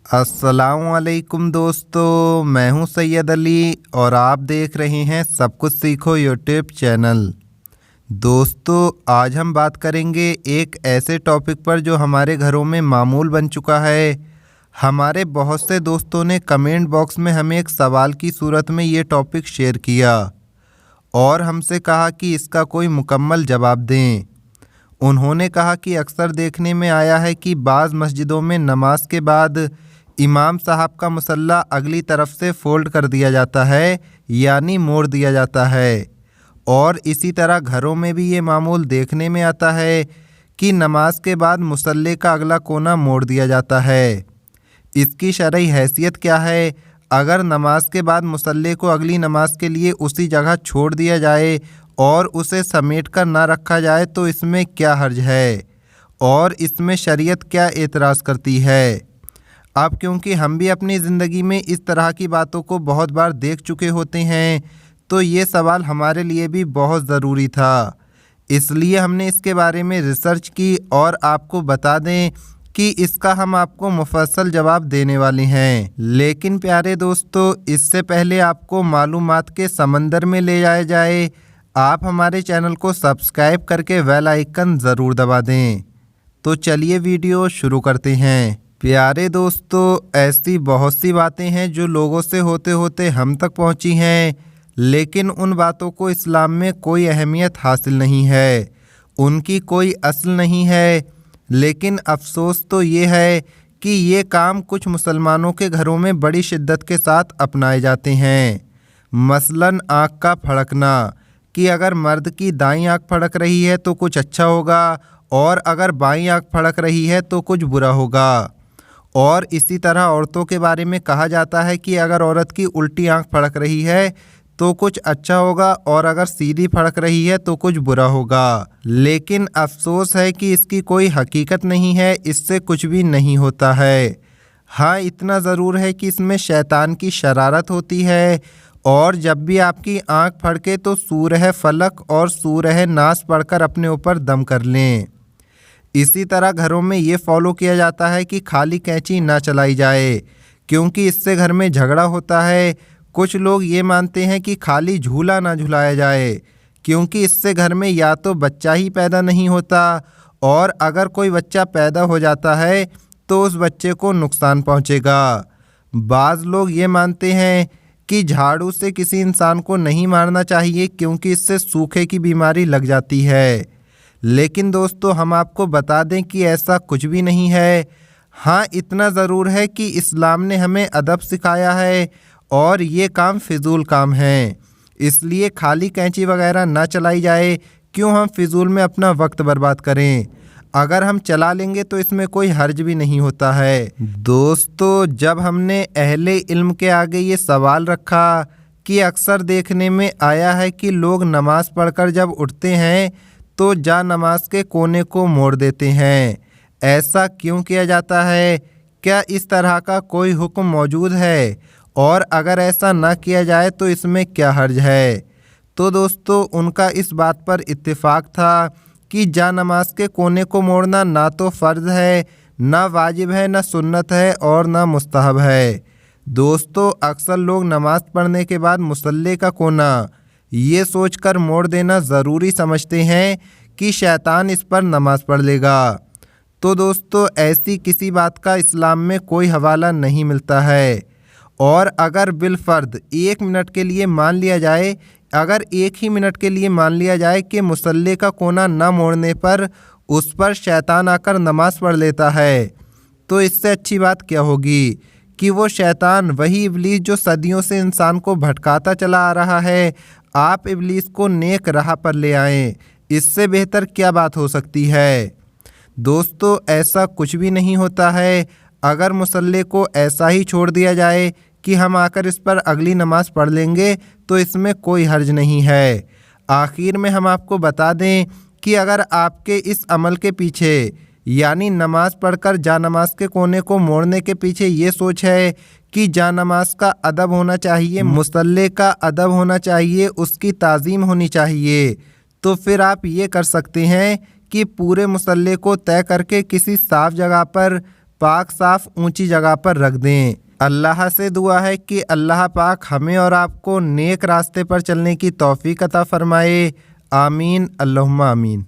अस्सलामुअलैकुम दोस्तों, मैं हूं सैयद अली और आप देख रहे हैं सब कुछ सीखो यूट्यूब चैनल। दोस्तों, आज हम बात करेंगे एक ऐसे टॉपिक पर जो हमारे घरों में मामूल बन चुका है। हमारे बहुत से दोस्तों ने कमेंट बॉक्स में हमें एक सवाल की सूरत में ये टॉपिक शेयर किया और हमसे कहा कि इसका कोई मुकम्मल जवाब दें। उन्होंने कहा कि अक्सर देखने में आया है कि बाज़ मस्जिदों में नमाज के बाद इमाम साहब का मुसल्ला अगली तरफ से फ़ोल्ड कर दिया जाता है, यानी मोड़ दिया जाता है। और इसी तरह घरों में भी ये मामूल देखने में आता है कि नमाज के बाद मुसल्ले का अगला कोना मोड़ दिया जाता है। इसकी शरई हैसियत क्या है? अगर नमाज के बाद मुसल्ले को अगली नमाज के लिए उसी जगह छोड़ दिया जाए और उसे समेट कर ना रखा जाए तो इसमें क्या हर्ज है और इसमें शरीयत क्या एतराज़ करती है? अब क्योंकि हम भी अपनी ज़िंदगी में इस तरह की बातों को बहुत बार देख चुके होते हैं, तो ये सवाल हमारे लिए भी बहुत ज़रूरी था। इसलिए हमने इसके बारे में रिसर्च की और आपको बता दें कि इसका हम आपको मुफस्सल जवाब देने वाले हैं। लेकिन प्यारे दोस्तों, इससे पहले आपको मालूमात के समंदर में ले जाया जाए, आप हमारे चैनल को सब्सक्राइब करके बेल आइकन ज़रूर दबा दें। तो चलिए वीडियो शुरू करते हैं। प्यारे दोस्तों, ऐसी बहुत सी बातें हैं जो लोगों से होते होते हम तक पहुंची हैं, लेकिन उन बातों को इस्लाम में कोई अहमियत हासिल नहीं है, उनकी कोई असल नहीं है। लेकिन अफसोस तो ये है कि ये काम कुछ मुसलमानों के घरों में बड़ी शिद्दत के साथ अपनाए जाते हैं। मसलन आँख का फड़कना, कि अगर मर्द की दाईं आँख फड़क रही है तो कुछ अच्छा होगा और अगर बाईं आँख फड़क रही है तो कुछ बुरा होगा। और इसी तरह औरतों के बारे में कहा जाता है कि अगर औरत की उल्टी आँख फड़क रही है तो कुछ अच्छा होगा और अगर सीधी फड़क रही है तो कुछ बुरा होगा। लेकिन अफसोस है कि इसकी कोई हकीकत नहीं है, इससे कुछ भी नहीं होता है। हाँ, इतना ज़रूर है कि इसमें शैतान की शरारत होती है और जब भी आपकी आँख फड़के तो सूरह फलक और सूरह नास पढ़कर अपने ऊपर दम कर लें। इसी तरह घरों में ये फॉलो किया जाता है कि खाली कैंची ना चलाई जाए, क्योंकि इससे घर में झगड़ा होता है। कुछ लोग ये मानते हैं कि खाली झूला ना झुलाया जाए, क्योंकि इससे घर में या तो बच्चा ही पैदा नहीं होता और अगर कोई बच्चा पैदा हो जाता है तो उस बच्चे को नुकसान पहुंचेगा। बाज़ लोग ये मानते हैं कि झाड़ू से किसी इंसान को नहीं मारना चाहिए, क्योंकि इससे सूखे की बीमारी लग जाती है। लेकिन दोस्तों, हम आपको बता दें कि ऐसा कुछ भी नहीं है। हाँ, इतना ज़रूर है कि इस्लाम ने हमें अदब सिखाया है और ये काम फिजूल काम है, इसलिए खाली कैंची वगैरह ना चलाई जाए। क्यों हम फिजूल में अपना वक्त बर्बाद करें? अगर हम चला लेंगे तो इसमें कोई हर्ज भी नहीं होता है। दोस्तों, जब हमने अहले इल्म के आगे ये सवाल रखा कि अक्सर देखने में आया है कि लोग नमाज़ पढ़कर जब उठते हैं तो जा नमाज के कोने को मोड़ देते हैं, ऐसा क्यों किया जाता है? क्या इस तरह का कोई हुक्म मौजूद है? और अगर ऐसा ना किया जाए तो इसमें क्या हर्ज है? तो दोस्तों, उनका इस बात पर इत्तेफाक था कि जा नमाज के कोने को मोड़ना ना तो फ़र्ज़ है, ना वाजिब है, ना सुन्नत है और ना मुस्तहब है। दोस्तों, अक्सर लोग नमाज पढ़ने के बाद मुसल्ले का कोना ये सोचकर मोड़ देना ज़रूरी समझते हैं कि शैतान इस पर नमाज पढ़ लेगा। तो दोस्तों, ऐसी किसी बात का इस्लाम में कोई हवाला नहीं मिलता है। और अगर बिलफ़र्द 1 मिनट के लिए मान लिया जाए, अगर 1 ही मिनट के लिए मान लिया जाए कि मुसल्ले का कोना न मोड़ने पर उस पर शैतान आकर नमाज़ पढ़ लेता है, तो इससे अच्छी बात क्या होगी कि वो शैतान, वही इब्लीस जो सदियों से इंसान को भटकाता चला आ रहा है, आप इब्लीस को नेक राह पर ले आएं। इससे बेहतर क्या बात हो सकती है? दोस्तों, ऐसा कुछ भी नहीं होता है। अगर मुसल्ले को ऐसा ही छोड़ दिया जाए कि हम आकर इस पर अगली नमाज पढ़ लेंगे तो इसमें कोई हर्ज नहीं है। आखिर में हम आपको बता दें कि अगर आपके इस अमल के पीछे, यानी नमाज पढ़कर जा नमाज के कोने को मोड़ने के पीछे ये सोच है कि जा नमाज का अदब होना चाहिए, मुसल्ले का अदब होना चाहिए, उसकी ताज़ीम होनी चाहिए, तो फिर आप ये कर सकते हैं कि पूरे मुसल्ले को तय करके किसी साफ जगह पर पाक साफ ऊंची जगह पर रख दें। अल्लाह से दुआ है कि अल्लाह पाक हमें और आपको नेक रास्ते पर चलने की तौफीक अता फरमाए। आमीन अल्लाहुम्मा आमीन।